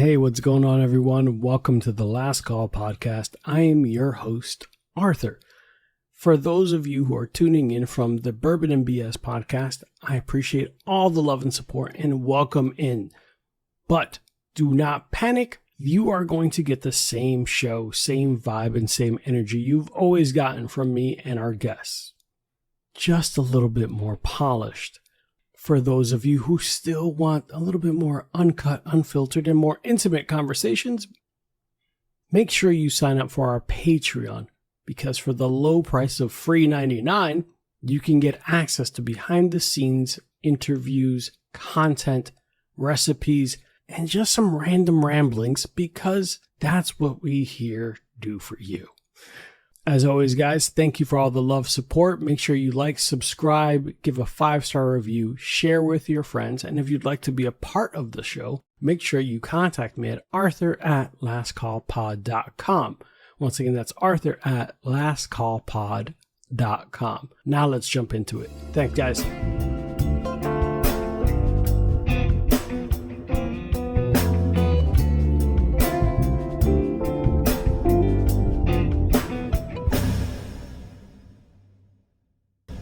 Hey, what's going on, everyone? Welcome to the Last Call podcast. I am your host, Arthur. For those of you who are tuning in from the Bourbon and BS podcast, I appreciate all the love and support and welcome in. But do not panic. You are going to get the same show, same vibe, and same energy you've always gotten from me and our guests. Just a little bit more polished. For those of you who still want a little bit more uncut, unfiltered, and more intimate conversations, make sure you sign up for our Patreon, because for the low price of free $99, you can get access to behind-the-scenes interviews, content, recipes, and just some random ramblings, because that's what we here do for you. As always, guys, thank you for all the love, support. Make sure you like, subscribe, give a 5-star review, share with your friends, and if you'd like to be a part of the show, make sure you contact me at arthur@lastcallpod.com. Once again, that's arthur@lastcallpod.com. Now let's jump into it. Thanks, guys.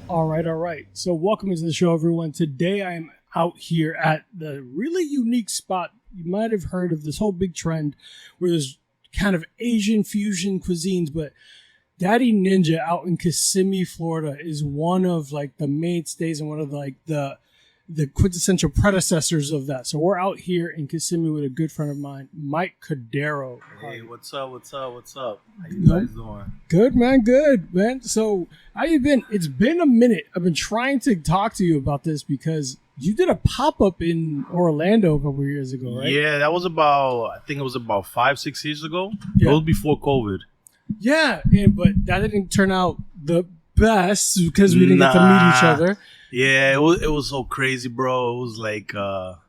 All right. So welcome to the show, everyone. Today I am out here at the really unique spot. You might have heard of this whole big trend where there's kind of Asian fusion cuisines, but Daddy Ninja out in Kissimmee, Florida is one of like the mainstays and one of like the quintessential predecessors of that. So we're out here in Kissimmee with a good friend of mine, Mike Cordero. Hey, what's up? How you guys doing? Good, man. So how you been? It's been a minute. I've been trying to talk to you about this because you did a pop-up in Orlando a couple of years ago, right? Yeah, that was I think it was about 5-6 years ago. Yeah. It was before COVID. Yeah, but that didn't turn out the best because we didn't get to meet each other. Yeah, it was so crazy, bro. It was like, at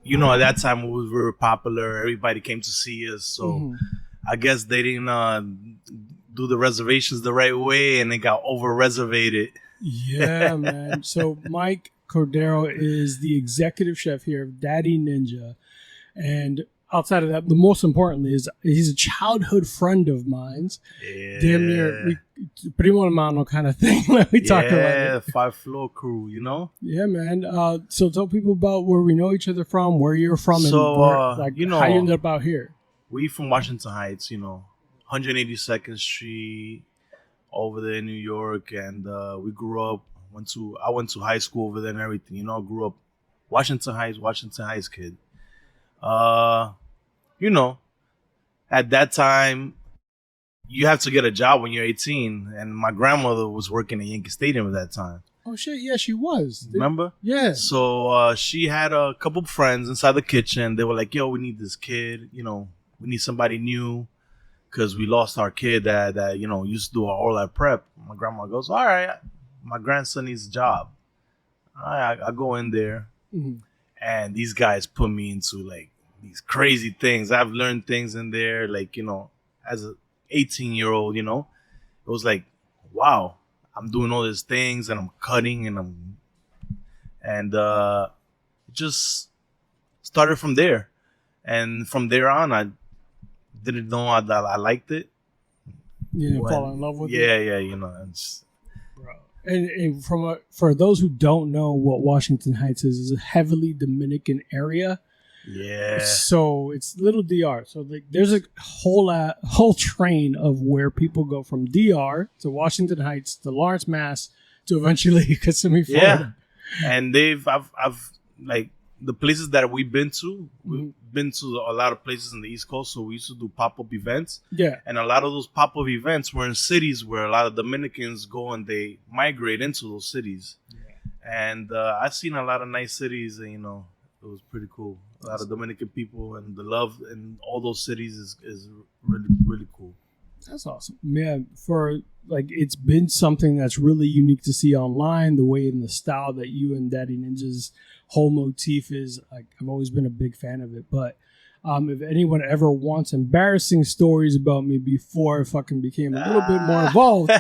that time we were very popular. Everybody came to see us. So I guess they didn't do the reservations the right way and they got over-reservated. Yeah, man. So Mike Cordero is the executive chef here of Daddy Ninja. And outside of that, the most importantly is he's a childhood friend of mine's. Yeah. Damn near primo hermano kind of thing. We talk about it. Yeah, 5-floor crew, you know? Yeah, man. So tell people about where we know each other from, where you're from, and how you ended up out here. We from Washington Heights, 182nd Street over there in New York, and we grew up. I went to high school over there and everything. Grew up Washington Heights kid. At that time, you have to get a job when you're 18, and my grandmother was working at Yankee Stadium at that time. Oh shit! Yeah, she was. Remember? Yeah. So she had a couple friends inside the kitchen. They were like, "Yo, we need this kid. We need somebody new." Because we lost our kid that used to do all that prep. My grandma goes, all right, my grandson needs a job. All right, I go in there. Mm-hmm. And these guys put me into like these crazy things. I've learned things in there, like, as an 18-year-old, it was like, wow, I'm doing all these things and I'm cutting and it just started from there. And from there on, I didn't know that I liked it. You didn't fall in love with it? Yeah, Bro. And for those who don't know what Washington Heights is a heavily Dominican area. Yeah. So it's little DR. So there's a whole train of where people go from DR to Washington Heights to Lawrence, Mass, to eventually Kissimmee, Florida. Yeah. And I've like the places that we've been to a lot of places in the East Coast, so we used to do pop-up events. Yeah. And a lot of those pop-up events were in cities where a lot of Dominicans go and they migrate into those cities. Yeah. And I've seen a lot of nice cities, and, it was pretty cool. A lot of Dominican people, and the love in all those cities is really, really cool. That's awesome. Man, it's been something that's really unique to see online, the way and the style that you and Daddy Ninja's whole motif is. I've always been a big fan of it. But if anyone ever wants embarrassing stories about me before I fucking became a little bit more involved,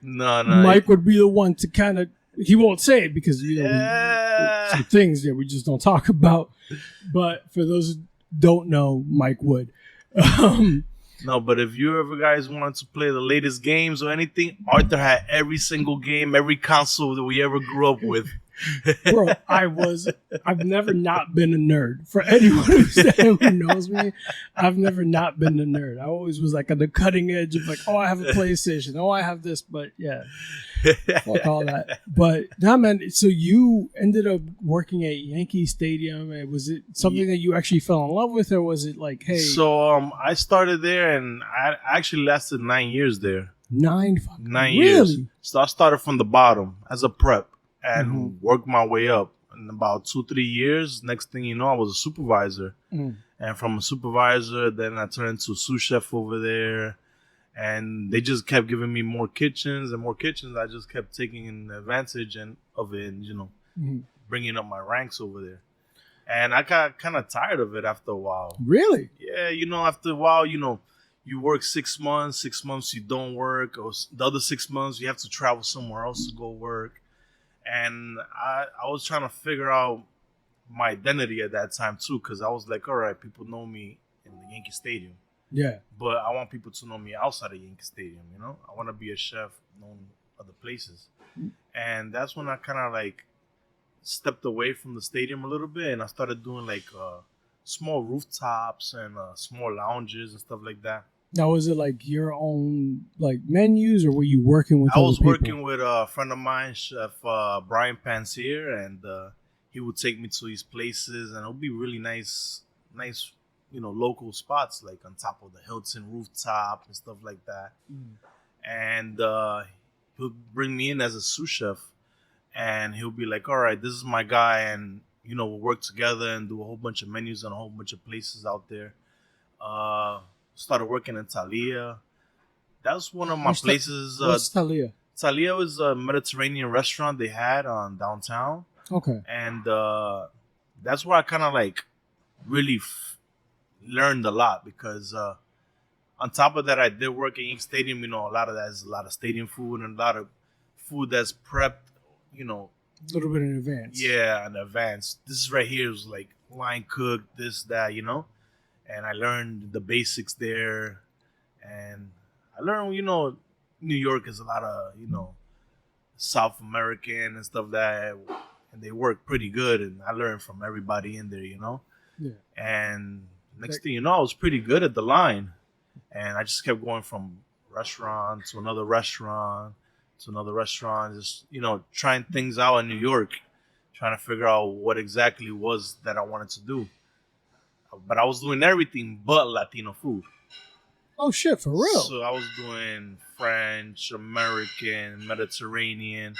no, Mike would be the one to kind of He won't say it because Yeah. some things that we just don't talk about. But for those who don't know, Mike would. No, but if you ever guys wanted to play the latest games or anything, Arthur had every single game, every console that we ever grew up with. Bro, I've never not been a nerd. For anyone who knows me, I've never not been a nerd. I always was like on the cutting edge of like, oh, I have a PlayStation. Oh, I have this. But yeah, fuck all that. But nah, man, so you ended up working at Yankee Stadium. And was it something that you actually fell in love with, or was it like, hey? So I started there, and I actually lasted 9 years there. 9 years. Really? So I started from the bottom as a prep and worked my way up. In about 2-3 years, next thing you know, I was a supervisor. And from a supervisor, then I turned into a sous chef over there. And they just kept giving me more kitchens and more kitchens. I just kept taking advantage of it and, bringing up my ranks over there. And I got kind of tired of it after a while. Really? Yeah, after a while, you work 6 months, 6 months you don't work, or the other 6 months you have to travel somewhere else to go work. And I was trying to figure out my identity at that time too, because I was like, all right, people know me in the Yankee Stadium. Yeah. But I want people to know me outside of Yankee Stadium, I want to be a chef known other places. And that's when I kind of like stepped away from the stadium a little bit, and I started doing like small rooftops and small lounges and stuff like that. Now, was it like your own like menus, or were you working with? I was people? working with a friend of mine, Chef Brian Pansier, and he would take me to these places, and it would be really nice, local spots like on top of the Hilton rooftop and stuff like that. And he'll bring me in as a sous chef, and he'll be like, "All right, this is my guy, and we'll work together and do a whole bunch of menus and a whole bunch of places out there." Started working in Thalia. That was one of my places. What's Thalia? Thalia was a Mediterranean restaurant they had on downtown. Okay. And that's where I kind of like really learned a lot, because on top of that, I did work at Yankee Stadium. A lot of that is a lot of stadium food and a lot of food that's prepped, a little bit in advance. Yeah, in advance. This right here is like line cooked, this, that, And I learned the basics there. And I learned, New York is a lot of, South American and stuff that, and they work pretty good. And I learned from everybody in there, Yeah. And next thing you know, I was pretty good at the line. And I just kept going from restaurant to another restaurant to another restaurant, just, trying things out in New York, trying to figure out what exactly was that I wanted to do. But I was doing everything but Latino food. Oh, shit, for real? So I was doing French, American, Mediterranean,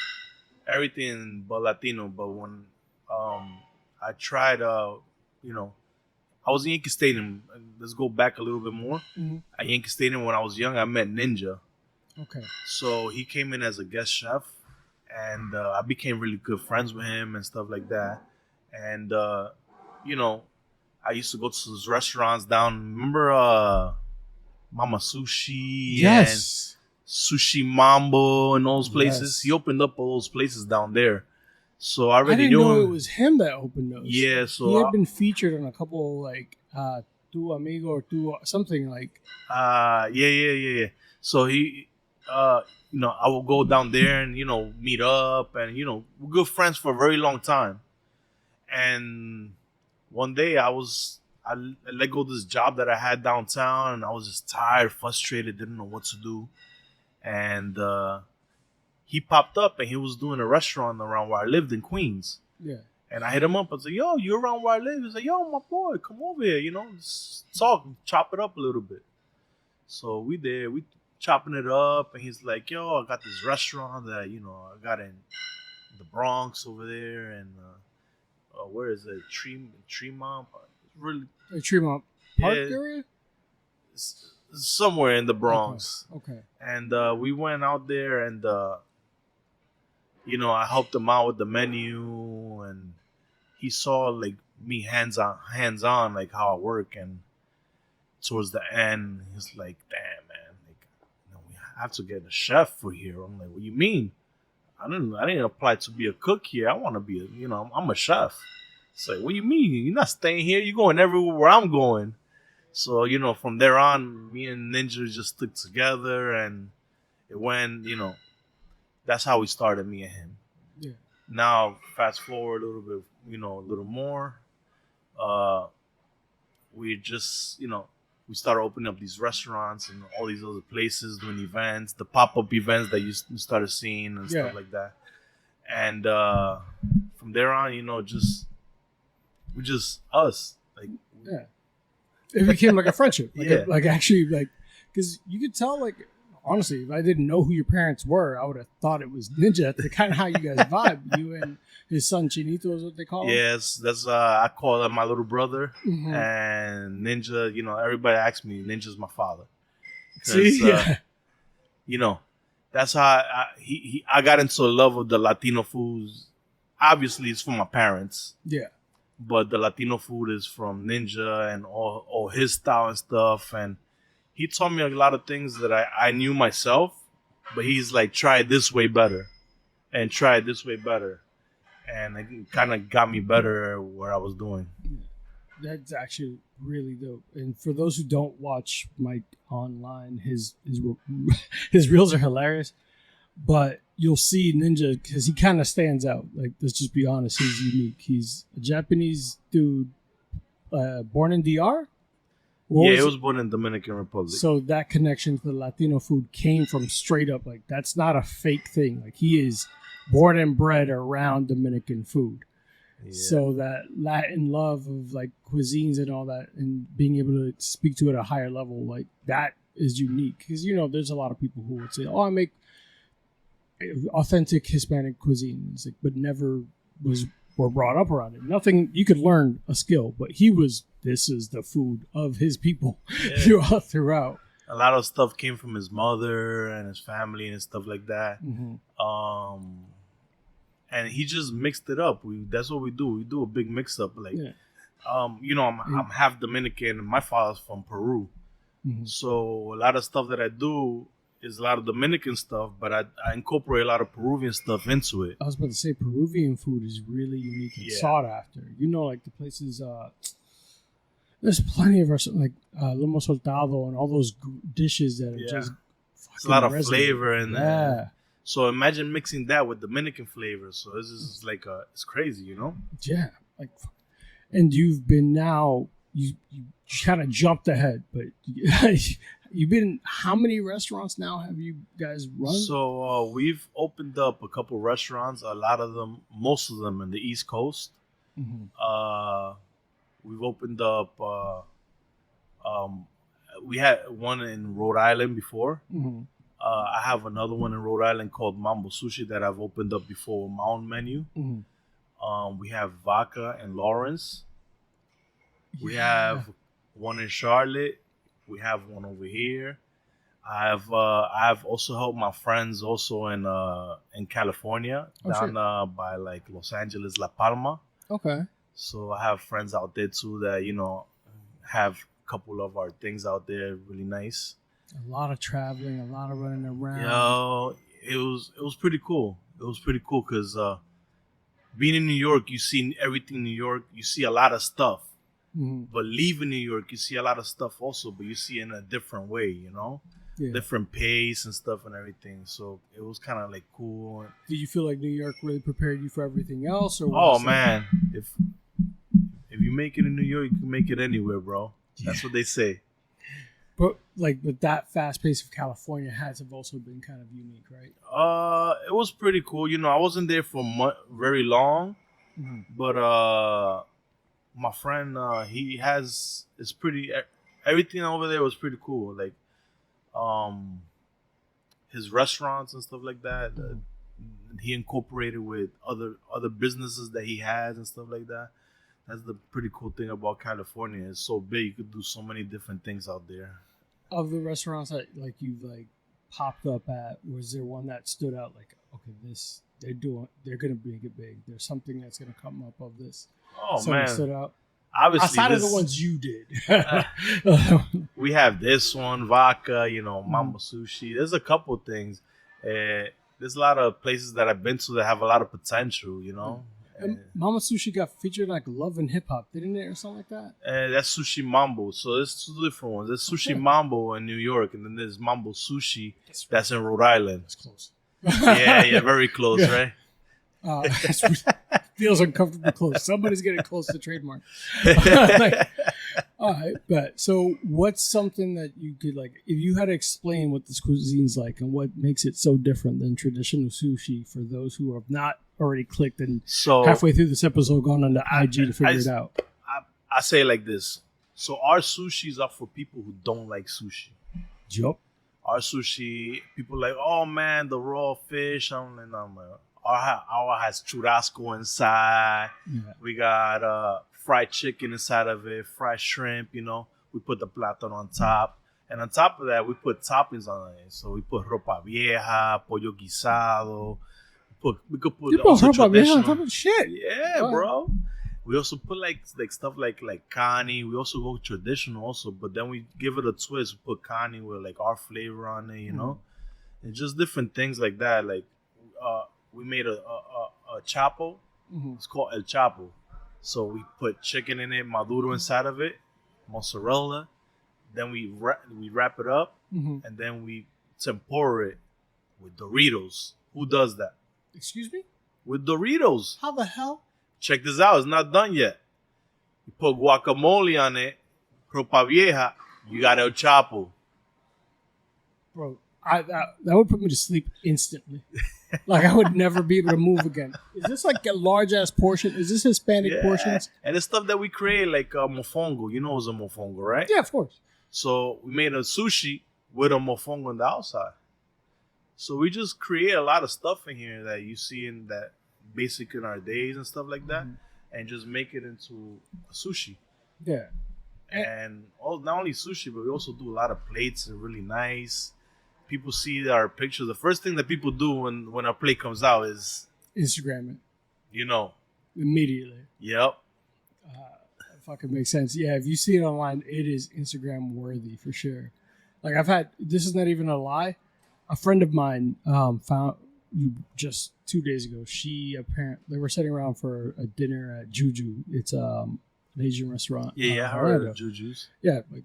everything but Latino. But when I tried, I was in Yankee Stadium. Let's go back a little bit more. At Yankee Stadium, when I was young, I met Ninja. Okay. So he came in as a guest chef, and I became really good friends with him and stuff like that. And, I used to go to those restaurants down. Remember Mama Sushi? Yes. And Sushi Mambo and those places? Yes. He opened up all those places down there. So I already didn't knew know him. it was him that opened those. Yeah, so he had been featured on a couple like Tu Amigo or Tu something like. Yeah. So he, I will go down there and meet up, and we're good friends for a very long time. And one day I let go of this job that I had downtown, and I was just tired, frustrated, didn't know what to do. And he popped up, and he was doing a restaurant around where I lived in Queens. Yeah. And I hit him up. I was like, "Yo, you around where I live?" He's like, "Yo, my boy, come over here. Just talk, chop it up a little bit." So we chopping it up, and he's like, "Yo, I got this restaurant that I got in the Bronx over there, and where is it? Tremont, really? Tremont Park Yeah. area? Somewhere in the Bronx." Okay. And we went out there, and I helped him out with the menu, and he saw like me hands on, like how I work. And towards the end, he's like, "Damn, man, like, we have to get a chef for here." I'm like, "What do you mean?" didn't apply to be a cook here. I want to be I'm a chef. It's like, what do you mean? You're not staying here. You're going everywhere where I'm going. So, from there on, me and Ninja just stuck together, and it went, that's how we started, me and him. Yeah. Now, fast forward a little bit, a little more. We just, we started opening up these restaurants and all these other places, doing events, the pop-up events that you started seeing and stuff like that. And from there on, we're just us. Like, yeah. It became like a friendship. Yeah. Because you could tell, like, honestly, if I didn't know who your parents were, I would have thought it was Ninja. That's kind of how you guys vibe. You and his son Chinito is what they call him? Yes, that's I call him my little brother. Mm-hmm. And Ninja, everybody asks me, Ninja's my father. See? That's how I got into the love of the Latino foods. Obviously, it's from my parents. Yeah. But the Latino food is from Ninja and all his style and stuff. And he taught me a lot of things that I knew myself. But he's like, try it this way better. And try it this way better. And it kind of got me better at what I was doing. That's actually really dope. And for those who don't watch Mike online, his reels are hilarious. But you'll see Ninja because he kind of stands out. Like, let's just be honest, he's unique. He's a Japanese dude born in DR? He was born in Dominican Republic. So that connection to the Latino food came from straight up, like, that's not a fake thing. Like, he is born and bred around Dominican food. Yeah. So that Latin love of, like, cuisines and all that, and being able to speak to it at a higher level, like, that is unique. Because, there's a lot of people who would say, oh, I make authentic Hispanic cuisines, like, but never were brought up around it. Nothing, you could learn a skill, but this is the food of his people throughout. A lot of stuff came from his mother and his family and stuff like that. Mm-hmm. And he just mixed it up. That's what we do. We do a big mix up. Like, I'm half Dominican and my father's from Peru. Mm-hmm. So a lot of stuff that I do is a lot of Dominican stuff, but I incorporate a lot of Peruvian stuff into it. I was about to say, Peruvian food is really unique and sought after. Like the places, there's plenty of restaurants, like Lomo Soltado and all those dishes that are just it's a lot of flavor in there. Yeah. So imagine mixing that with Dominican flavors. So this is like, it's crazy, Yeah. And you've been now, you kind of jumped ahead, but you've been, how many restaurants now have you guys run? So we've opened up a couple restaurants, most of them in the East Coast. Mm-hmm. We've opened up, we had one in Rhode Island before. Mm-hmm. I have another one in Rhode Island called Mambo Sushi that I've opened up before with my own menu. Mm-hmm. We have Vaca in Lawrence. We have one in Charlotte. We have one over here. I've also helped my friends also in California, down by like Los Angeles, La Palma. Okay. So I have friends out there too that have a couple of our things out there, really nice. A lot of traveling, a lot of running around. It was pretty cool. It was pretty cool because being in New York, you see everything in New York. You see a lot of stuff. Mm-hmm. But leaving New York, you see a lot of stuff also, but you see it in a different way, different pace and stuff and everything. So it was kind of like cool. Did you feel like New York really prepared you for everything else? Or man, if you make it in New York, you can make it anywhere, bro. Yeah. That's what they say. But with that fast pace of California has have also been kind of unique, right? It was pretty cool. I wasn't there for very long, mm-hmm. But my friend, everything over there was pretty cool. Like, his restaurants and stuff like that. He incorporated with other businesses that he has and stuff like that. That's the pretty cool thing about California. It's so big, you could do so many different things out there. Of the restaurants that you've popped up at, was there one that stood out? Like, okay, they're gonna make it big. There's something that's gonna come up of this. Oh, something man! Stood out. Obviously, outside of the ones you did. We have this one, Vaca, Mambo Sushi. There's a couple things. there's a lot of places that I've been to that have a lot of potential, you know. And Mama Sushi got featured like Love and Hip Hop, didn't it, or something like that? And that's Sushi Mambo. So there's two different ones. There's Sushi Mambo in New York, and then there's Mambo Sushi that's in Rhode Island. That's close. Yeah, very close, right? Feels uncomfortably close. Somebody's getting close to trademark. Like, all right, but so what's something that you could like, if you had to explain what this cuisine's like and what makes it so different than traditional sushi for those who have not already clicked and halfway through this episode gone on the IG to figure it out? I say it like this. So our sushis are for people who don't like sushi. Yup. Our sushi, people like, oh man, the raw fish. I'm like, our has churrasco inside. Yeah. We got fried chicken inside of it, fried shrimp, you know. We put the platón on top. And on top of that, we put toppings on it. So we put ropa vieja, pollo guisado. We could put ropa vieja on top of shit. Yeah, bro. We also put like stuff like cani. We also go traditional also, but then we give it a twist. We put cani with like our flavor on it, you know. And just different things like that. Like we made a chapo. It's called El Chapo. So we put chicken in it, maduro inside of it, mozzarella. Then we wrap it up, and then we tempura it with Doritos. Who does that? Excuse me? With Doritos. How the hell? Check this out. It's not done yet. You put guacamole on it, ropa vieja. You got El Chapo. Bro, that would put me to sleep instantly. Like I would never be able to move again. Is this like a large ass portion? Is this Hispanic portions? And it's stuff that we create like mofongo. You know what's a mofongo, right? Yeah, of course. So we made a sushi with a mofongo on the outside. So we just create a lot of stuff in here that you see in that basic in our days and stuff like that, and just make it into a sushi. Yeah. And not only sushi, but we also do a lot of plates. They're really nice. People see our pictures. The first thing that people do when our plate comes out is Instagram it. You know. Immediately. Yep. That fucking makes sense. Yeah, if you see it online, it is Instagram worthy for sure. Like this is not even a lie. A friend of mine found just 2 days ago. They were sitting around for a dinner at Juju. It's an Asian restaurant. Yeah, I heard of Juju's. Yeah, like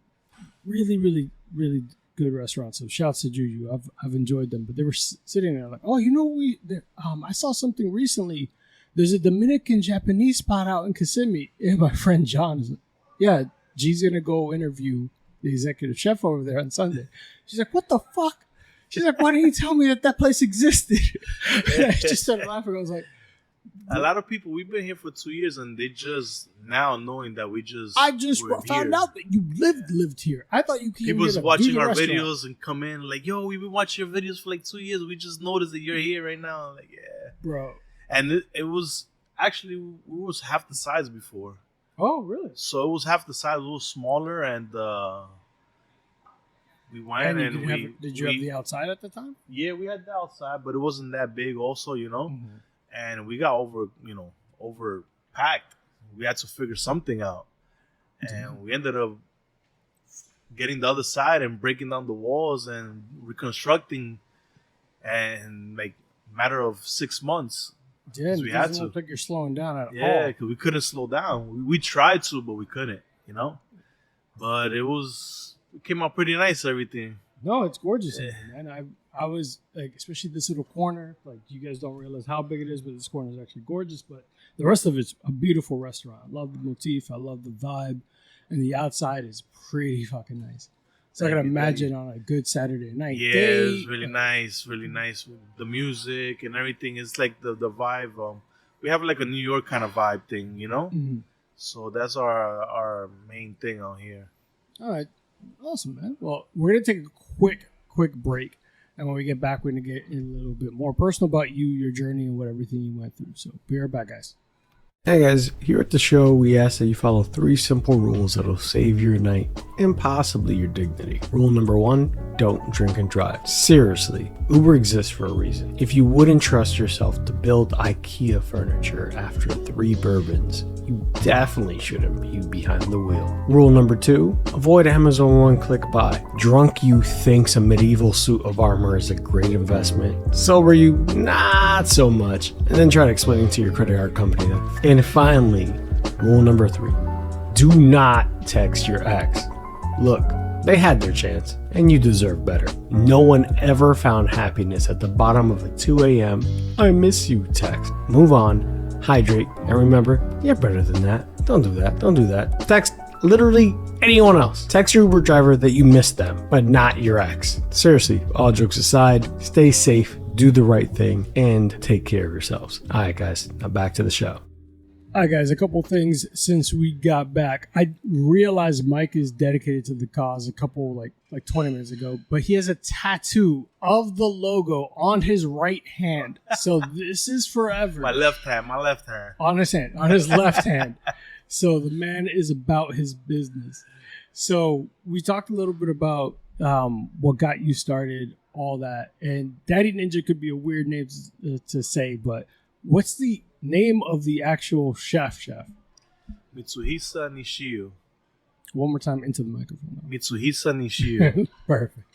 really, really, really good restaurant. So shouts to Juju. I've enjoyed them. But they were sitting there like, oh, you know, I saw something recently. There's a Dominican Japanese spot out in Kissimmee. And my friend John is like, yeah, G's gonna go interview the executive chef over there on Sunday. She's like, what the fuck? She's like, why didn't you tell me that place existed? I just started laughing. I was like, a lot of people, we've been here for 2 years, and they just now knowing that I just found out that you lived here. I thought you came here. People's watching our videos and come in like, yo, we've been watching your videos for like 2 years. We just noticed that you're here right now. Like, yeah. Bro. And it was actually, we was half the size before. Oh, really? So it was half the size, a little smaller, and we went and did you have the outside at the time? Yeah, we had the outside, but it wasn't that big also, you know. And we got over packed. We had to figure something out. And we ended up getting the other side and breaking down the walls and reconstructing, and like matter of 6 months. Yeah, it doesn't look like you're slowing down at all. Yeah, because we couldn't slow down. We tried to, but we couldn't, you know. But it came out pretty nice, everything. No, it's gorgeous, man. I was like, especially this little corner. Like, you guys don't realize how big it is, but this corner is actually gorgeous. But the rest of it's a beautiful restaurant. I love the motif. I love the vibe, and the outside is pretty fucking nice. So I can imagine on a good Saturday night. Yeah, it was really nice, really nice. The music and everything is like the vibe. We have like a New York kind of vibe thing, you know. So that's our main thing out here. All right, awesome, man. Well, we're gonna take a quick break, and when we get back, we're gonna get in a little bit more personal about you, your journey, and what everything you went through. So be right back, guys. Hey guys, here at the show, we ask that you follow 3 simple rules that'll save your night and possibly your dignity. Rule number 1, don't drink and drive. Seriously, Uber exists for a reason. If you wouldn't trust yourself to build IKEA furniture after 3 bourbons, you definitely shouldn't be behind the wheel. Rule number 2, avoid Amazon one-click buy. Drunk you thinks a medieval suit of armor is a great investment. Sober you, not so much. And then try to explain it to your credit card company that. And finally, rule number 3, do not text your ex. Look, they had their chance, and you deserve better. No one ever found happiness at the bottom of a 2 a.m. I miss you text. Move on, hydrate, and remember, you're better than that. Don't do that. Don't do that. Text literally anyone else. Text your Uber driver that you miss them, but not your ex. Seriously, all jokes aside, stay safe, do the right thing, and take care of yourselves. All right, guys, now back to the show. All right, guys, a couple things since we got back. I realized Mike is dedicated to the cause a couple, like 20 minutes ago, but he has a tattoo of the logo on his right hand. So this is forever. My left hand. On his left hand. So the man is about his business. So we talked a little bit about what got you started, all that. And Daddy Ninja could be a weird name to say, but what's the name of the actual chef? Mitsuhisa Nishio. One more time into the microphone. Mitsuhisa Nishio. Perfect.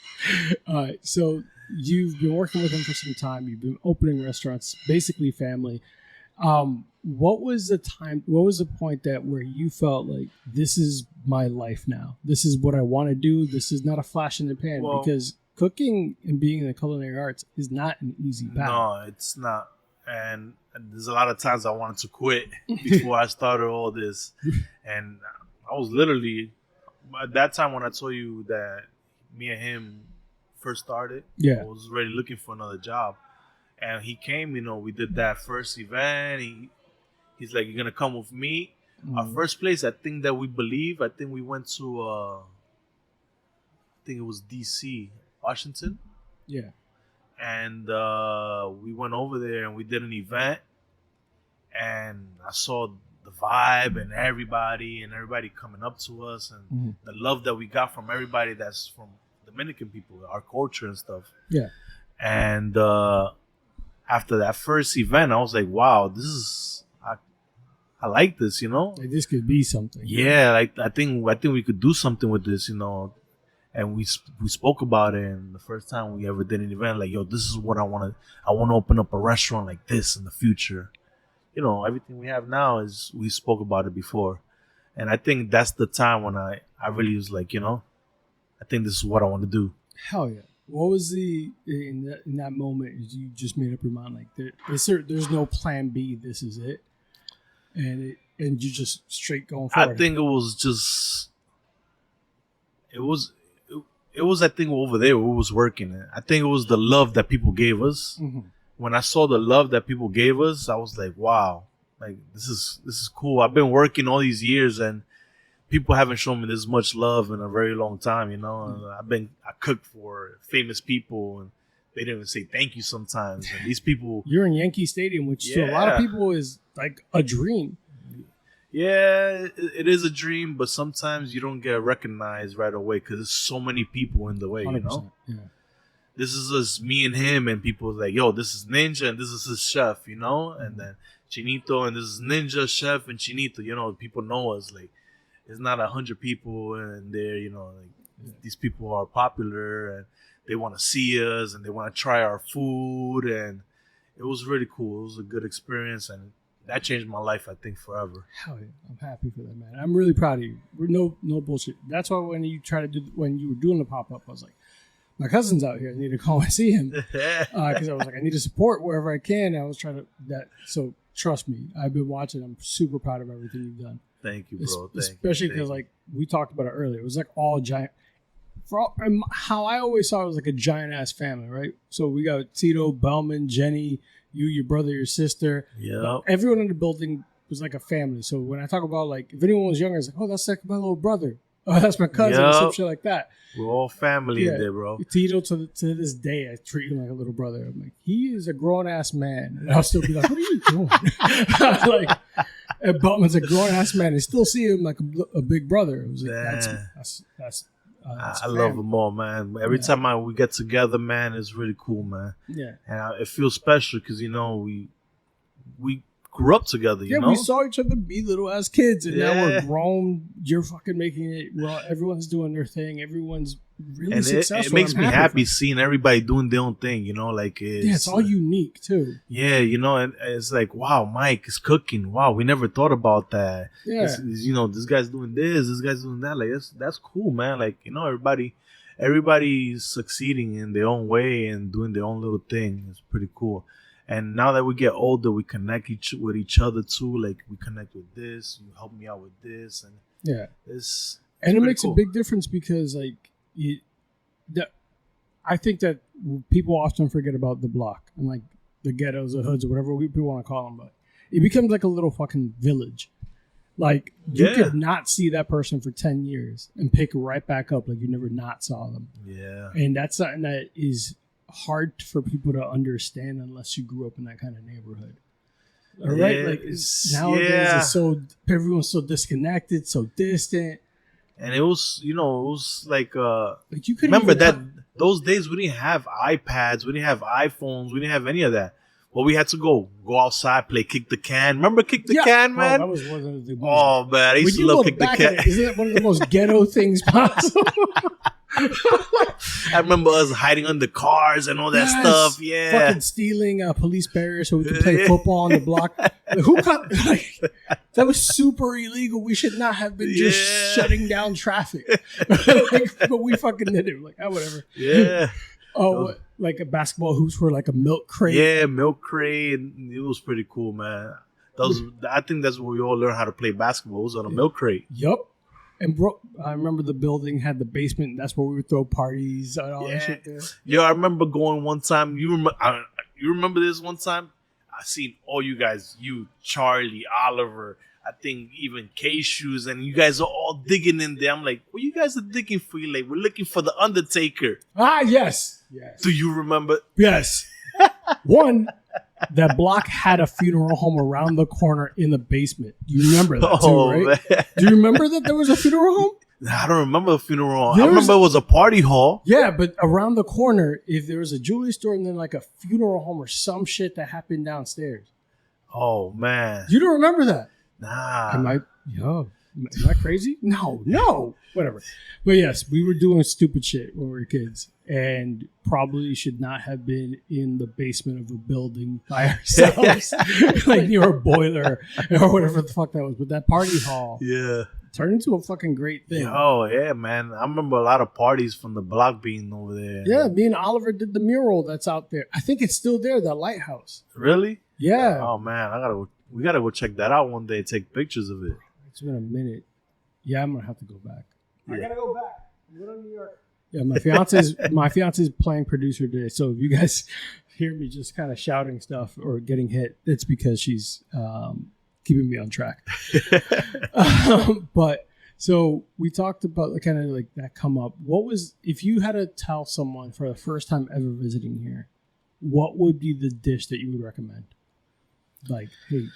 All right. So you've been working with him for some time. You've been opening restaurants, basically family. What was the point that where you felt like this is my life now? This is what I want to do. This is not a flash in the pan, because cooking and being in the culinary arts is not an easy path. No, it's not. And there's a lot of times I wanted to quit before I started all this. And I was literally, at that time when I told you that me and him first started, I was already looking for another job. And he came, we did that first event. He's like, you're going to come with me. Mm-hmm. Our first place, I think we went to, I think it was D.C., Washington. Yeah. And we went over there and we did an event, and I saw the vibe and everybody coming up to us, and the love that we got from everybody that's from Dominican people, our culture and stuff. Yeah. And after that first event, I was like, wow, I like this, Like this could be something. Yeah, like I think we could do something with this, And we spoke about it, and the first time we ever did an event, like, yo, this is what I want to open up a restaurant like this in the future. Everything we have now is, we spoke about it before. And I think that's the time when I really was like, I think this is what I want to do. Hell yeah. What was in that moment, you just made up your mind, like, there's no plan B, this is it? And you just straight going forward? I think it was just, it was, I think, over there we was working. I think it was the love that people gave us. Mm-hmm. When I saw the love that people gave us, I was like, wow, like this is cool. I've been working all these years, and people haven't shown me this much love in a very long time, Mm-hmm. I cooked for famous people, and they didn't even say thank you sometimes. And these people, you're in Yankee Stadium, which to a lot of people is like a dream. Yeah, it is a dream, but sometimes you don't get recognized right away because there's so many people in the way, 100%, yeah. This is just me and him, and people are like, yo, this is Ninja, and this is his chef, Mm-hmm. And then Chinito, and this is Ninja, chef, and Chinito, people know us. Like, it's not 100 people in there, These people are popular, and they want to see us, and they want to try our food, and it was really cool. It was a good experience, and that changed my life, I think, forever. Hell yeah. I'm happy for that, man. I'm really proud of you. No bullshit. That's why when you were doing the pop-up, I was like, my cousin's out here. I need to call and see him. Because I was like, I need to support wherever I can. I was trying to so trust me, I've been watching. I'm super proud of everything you've done. Thank you, bro. Especially because, like, we talked about it earlier. It was like all giant. How I always saw it was like a giant-ass family, right? So we got Tito, Bellman, Jenny, you, your brother, your sister. Yeah. Everyone in the building was like a family. So when I talk about, like, if anyone was younger, it's like, oh, that's like my little brother. Oh, that's my cousin, or some shit like that. We're all family in there, bro. Tito, to this day, I treat him like a little brother. I'm like, he is a grown-ass man. And I'll still be like, what are you doing? And Butman's a grown ass man. And still see him like a big brother. It was like that's I love them all, man. Every time we get together, man, it's really cool, man. Yeah, and it feels special because we grew up together. You know, we saw each other be little ass kids, and now we're grown. You're fucking making it. Well, everyone's doing their thing. Everyone's really successful. It makes me happy seeing everybody doing their own thing. You know, like it's all unique too. Yeah, you know, and it's like, wow, Mike is cooking. Wow, we never thought about that. Yeah, you know, this guy's doing this guy's doing that. Like that's cool, man. Like, you know, everybody's succeeding in their own way and doing their own little thing. It's pretty cool. And now that we get older, we connect with each other too. Like, we connect with this. You help me out with this, and it makes cool. a big difference because like I think that people often forget about the block and like the ghettos or hoods or whatever people want to call them, but it becomes like a little fucking village. Like you could not see that person for 10 years and pick right back up like you never not saw them. Yeah, and that's something that is hard for people to understand unless you grew up in that kind of neighborhood. All right, like nowadays it's so everyone's so disconnected, so distant, and it was like you could remember that those days we didn't have iPads, we didn't have iPhones, we didn't have any of that. Well, we had to go outside, play kick the can. Remember kick the can, man? That was one of the most, oh man, I used to love kick the can. Isn't it one of the most ghetto things possible? I remember us hiding under cars and all that stuff. Yeah, fucking stealing police barriers so we could play football on the block. Who cut? That was super illegal. We should not have been just shutting down traffic. But we fucking did it. Like, whatever. Yeah. Oh, like a basketball hoops were like a milk crate. Yeah, milk crate. It was pretty cool, man. I think that's where we all learned how to play basketball. It was on a milk crate. Yup. And bro, I remember the building had the basement. And that's where we would throw parties and all that shit there. Yo, I remember going one time. You remember this one time? I seen all you guys, you, Charlie, Oliver, I think even K-Shoes, and you guys are all digging in there. I'm like, what you guys are digging for? You like, we're looking for the Undertaker. Yes. Do you remember? Yes. One, that block had a funeral home around the corner in the basement. You remember that too, right? Man. Do you remember that there was a funeral home? I don't remember the funeral home. I remember it was a party hall. Yeah, but around the corner, if there was a jewelry store and then like a funeral home or some shit that happened downstairs. Oh, man. You don't remember that? Nah. Am I crazy? No. Whatever. But yes, we were doing stupid shit when we were kids and probably should not have been in the basement of a building by ourselves, like near a boiler or whatever the fuck that was. But that party hall turned into a fucking great thing. Oh, yeah, man. I remember a lot of parties from the block being over there. Yeah, me and Oliver did the mural that's out there. I think it's still there, that lighthouse. Really? Yeah. Oh, man. We gotta go check that out one day, take pictures of it. It's been a minute. Yeah, I'm gonna have to go back. Yeah. I gotta go back. I'm going to New York. Yeah, my fiance's playing producer today. So if you guys hear me just kind of shouting stuff or getting hit, it's because she's keeping me on track. But so we talked about kind of like that come up. What was, if you had to tell someone for the first time ever visiting here, what would be the dish that you would recommend? Like, hey,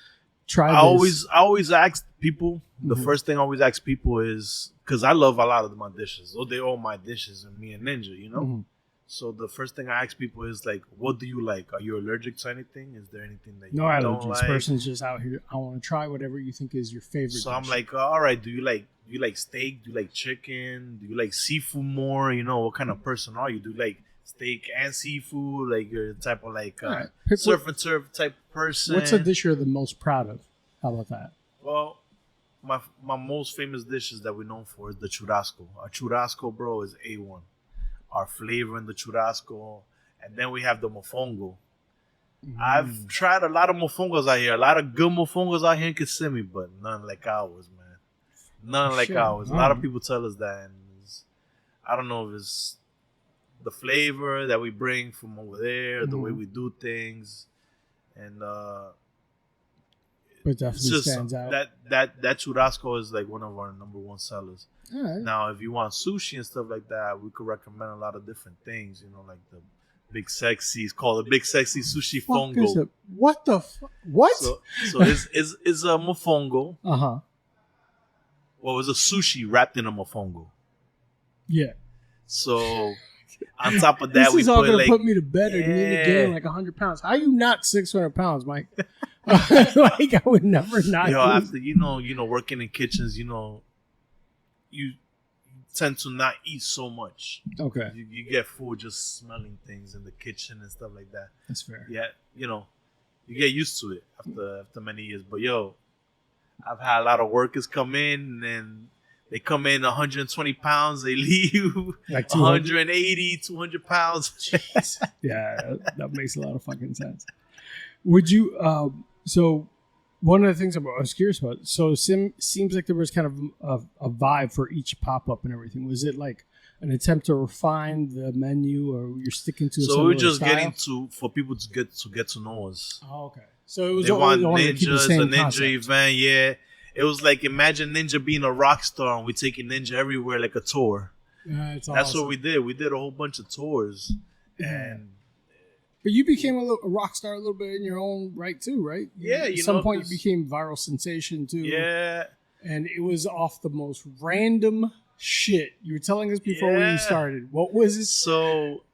try this. I always ask people, the first thing I always ask people is, because I love a lot of my dishes. They're all my dishes and me and Ninja, you know? Mm-hmm. So the first thing I ask people is like, what do you like? Are you allergic to anything? Is there anything that you don't like? No allergies. Person's just out here. I want to try whatever you think is your favorite So dish. I'm like, all right, do you like steak? Do you like chicken? Do you like seafood more? You know, what kind of person are you? Do you like steak and seafood? Like you're the type of like surf and serve type person? What's a dish you're the most proud of? How about that? Well, my most famous dishes that we're known for is the churrasco. Our churrasco, bro, is A1. Our flavor in the churrasco. And then we have the mofongo. I've tried a lot of mofongos out here. A lot of good mofongos out here in Kissimmee, but none like ours, man. None like ours. A lot of people tell us that. And I don't know if it's the flavor that we bring from over there, the way we do things. And but definitely stands out. That churrasco is like one of our number one sellers. All right. Now, if you want sushi and stuff like that, we could recommend a lot of different things. You know, like Big Sexy. It's called a Big Sexy Sushi Fuck is Fongo. it? What the fuck? What? So it's a mofongo. Uh-huh. Well, it's a sushi wrapped in a mofongo. Yeah. So on top of that, This we is all put gonna like put me to bed and need to gain like 100 pounds. How are you not 600 pounds, Mike? Like I would never not. after working in kitchens, you tend to not eat so much. Okay, You get full just smelling things in the kitchen and stuff like that. that's fair. Yeah, you get used to it after many years. But I've had a lot of workers come in and they come in 120 pounds, they leave Like 180, 200 pounds. Jeez. Yeah, that makes a lot of fucking sense. Would you? So one of the things I was curious about. So seems like there was kind of a vibe for each pop up and everything. Was it like an attempt to refine the menu, or you're sticking to? So we're just getting for people to get to know us. Oh, okay. So it was They want ninjas, ninjas, a ninja event. Yeah, it was like imagine Ninja being a rock star and we're taking Ninja everywhere like a tour. That's awesome. What we did. We did a whole bunch of tours, and but you became a rock star a little bit in your own right too, right? Yeah, at some point you became viral sensation too. Yeah, and it was off the most random shit. You were telling us before when you started. What was it? So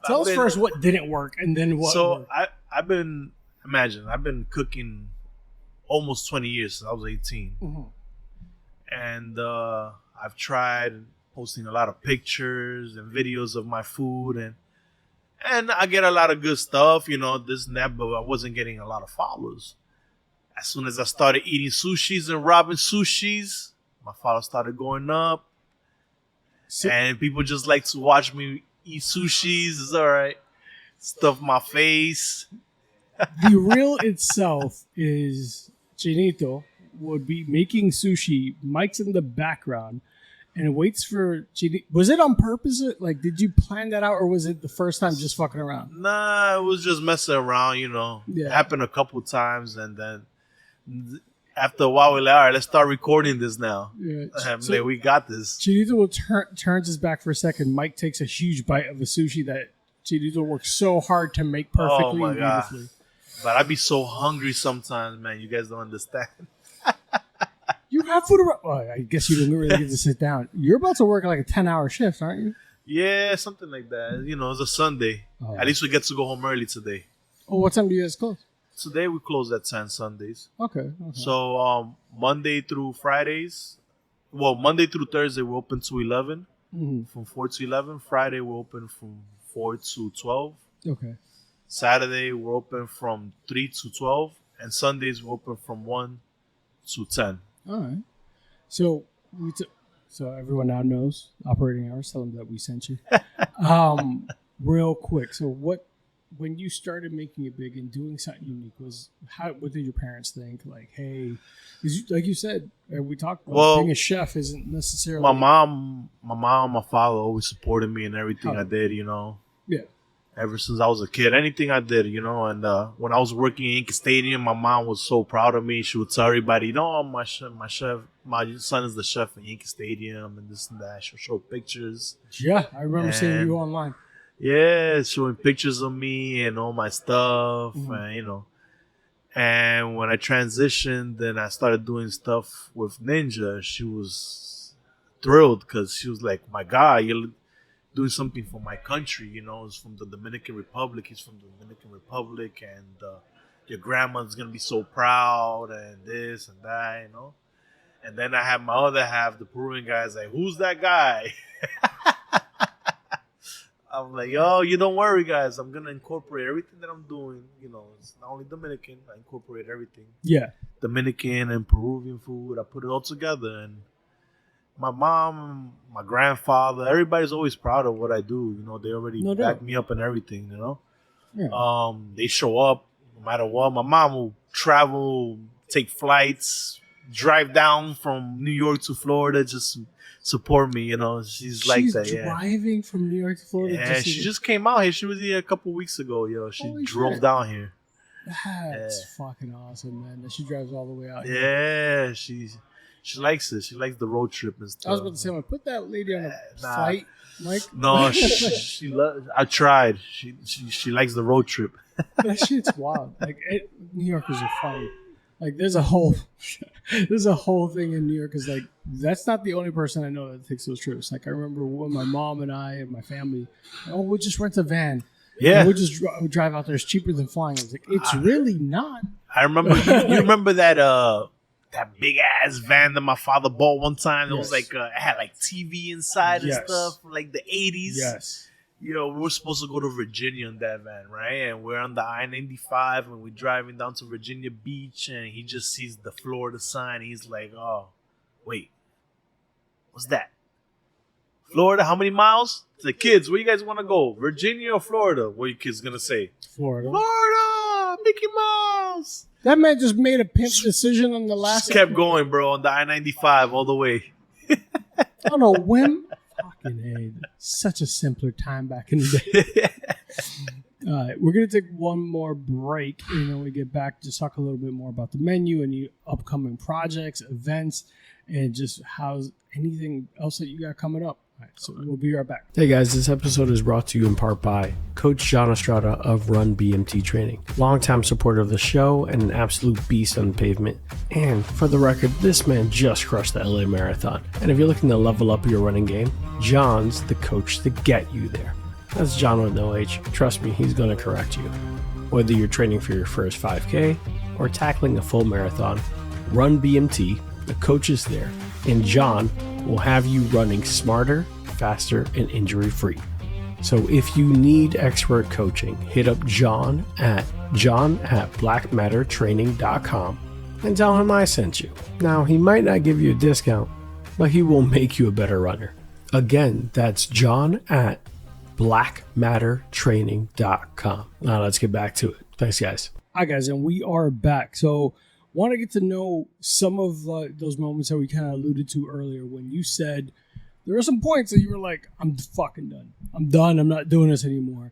tell us first what didn't work, and then what. So worked. I've been cooking almost 20 years since I was 18, and I've tried posting a lot of pictures and videos of my food, and I get a lot of good stuff, this and that, but I wasn't getting a lot of followers. As soon as I started eating sushis and robbing sushis, my followers started going up, and people just like to watch me eat sushis. It's all right. Stuff my face. The reel itself is Chinito would be making sushi. Mike's in the background and waits for Chinito. Was it on purpose? Like, did you plan that out, or was it the first time just fucking around? Nah, it was just messing around, Yeah. It happened a couple times, and then after a while, we're like, all right, let's start recording this now. Yeah. So we got this. Chinito will turns his back for a second. Mike takes a huge bite of a sushi that Chinito worked so hard to make perfectly and beautifully. God. But I'd be so hungry sometimes, man. You guys don't understand. You have food around. Well, I guess you didn't really get to sit down. You're about to work like a 10-hour shift, aren't you? Yeah, something like that. It's a Sunday. Oh. At least we get to go home early today. Oh, what time do you guys close? Today we close at 10 Sundays. Okay. So Monday through Thursday we're open to 11. From 4 to 11. Friday we're open from 4 to 12. Okay. Saturday we're open from 3 to 12. And Sundays we're open from 1 to 10. All right. So so everyone now knows operating hours. Tell them that we sent you. Real quick. So when you started making it big and doing something unique, what did your parents think? Like, hey, like you said, we talked about being a chef isn't necessarily. My mom, my father always supported me in everything I did. Yeah. Ever since I was a kid, anything I did, and when I was working in Yankee Stadium, my mom was so proud of me. She would tell everybody, my son is the chef in Yankee Stadium, and this and that. She'll show pictures. Yeah, I remember seeing you online. Yeah, showing pictures of me and all my stuff, and and when I transitioned and I started doing stuff with Ninja, she was thrilled because she was like, "My God, you're doing something for my country, it's from the Dominican Republic. He's from the Dominican Republic, and your grandma's gonna be so proud, and this and that, And then I have my other half, the Peruvian guys, like, who's that guy? I'm like, you don't worry, guys. I'm gonna incorporate everything that I'm doing. It's not only Dominican. I incorporate everything. Yeah, Dominican and Peruvian food. I put it all together, and my mom, my grandfather, everybody's always proud of what I do. They already back me up and everything, Yeah. They show up no matter what. My mom will travel, take flights, drive down from New York to Florida just to support me. She's like that. She's driving from New York to Florida. Yeah, she just came out here. She was here a couple weeks ago. She drove down here. That's fucking awesome, man. That she drives all the way out here. Yeah, She likes it. She likes the road trip and stuff. I was about to say, I'm gonna put that lady on a flight, Mike. No, she loves. I tried. She likes the road trip. That shit's wild. Like New Yorkers are funny. Like there's a whole thing in New York. Is like that's not the only person I know that takes those trips. Like I remember when my mom and I and my family, we'll just rent a van. Yeah, we'll just drive out there. It's cheaper than flying. I was like, it's really not. I remember. You remember that that big ass van that my father bought one time? It was like it had like TV inside and stuff, like the 80s. Yes. We were supposed to go to Virginia in that van, right? And we're on the I-95 and we're driving down to Virginia Beach, and he just sees the Florida sign. He's like, "Oh, wait, what's that? Florida? How many miles?" It's like, "Kids, where you guys want to go? Virginia or Florida?" What are you kids gonna say? Florida. Florida, Mickey Mouse. That man just made a pimp decision on the last. Just kept going, bro, on the I-95 all the way. On a whim. Fucking A. Such a simpler time back in the day. All right, we're going to take one more break, and then we get back to talk a little bit more about the menu and the upcoming projects, events, and just how's anything else that you got coming up. All right, so we'll be right back. Hey guys, this episode is brought to you in part by Coach John Estrada of Run BMT Training, longtime supporter of the show and an absolute beast on the pavement. And for the record, this man just crushed the LA Marathon. And if you're looking to level up your running game, John's the coach to get you there. That's John with no H. Trust me, he's going to correct you. Whether you're training for your first 5K or tackling a full marathon, Run BMT, the coach is there, and John will have you running smarter, faster, and injury-free. So if you need expert coaching, hit up John at blackmattertraining.com and tell him I sent you. Now, he might not give you a discount, but he will make you a better runner. Again, that's John at blackmattertraining.com. Now let's get back to it. Thanks, guys. Hi, guys, and we are back. So want to get to know some of those moments that we kind of alluded to earlier when you said there were some points that you were like, I'm fucking done. I'm done. I'm not doing this anymore.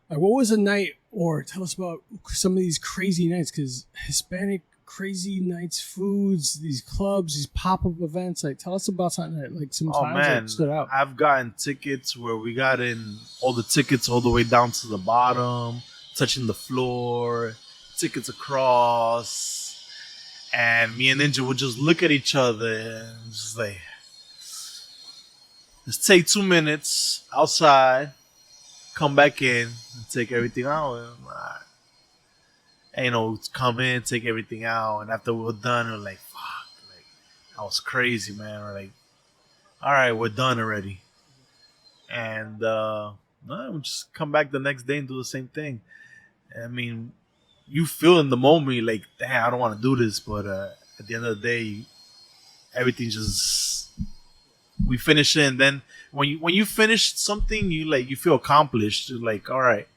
Like, what was a night, or tell us about some of these crazy nights, because Hispanic crazy nights, foods, these clubs, these pop-up events. Like, tell us about something that, like, sometimes that stood out. I've gotten tickets where we got in all the tickets all the way down to the bottom, touching the floor, tickets across. And me and Ninja would just look at each other and just like, let's take 2 minutes outside, come back in, and take everything out. And, come in, take everything out. And after we're done, we're like, fuck, like, that was crazy, man. We're like, all right, we're done already. And we just come back the next day and do the same thing. I mean, you feel in the moment, you're like, damn, I don't want to do this. But at the end of the day, everything just, we finish it. And then when you finish something, you feel accomplished. You're like, all right,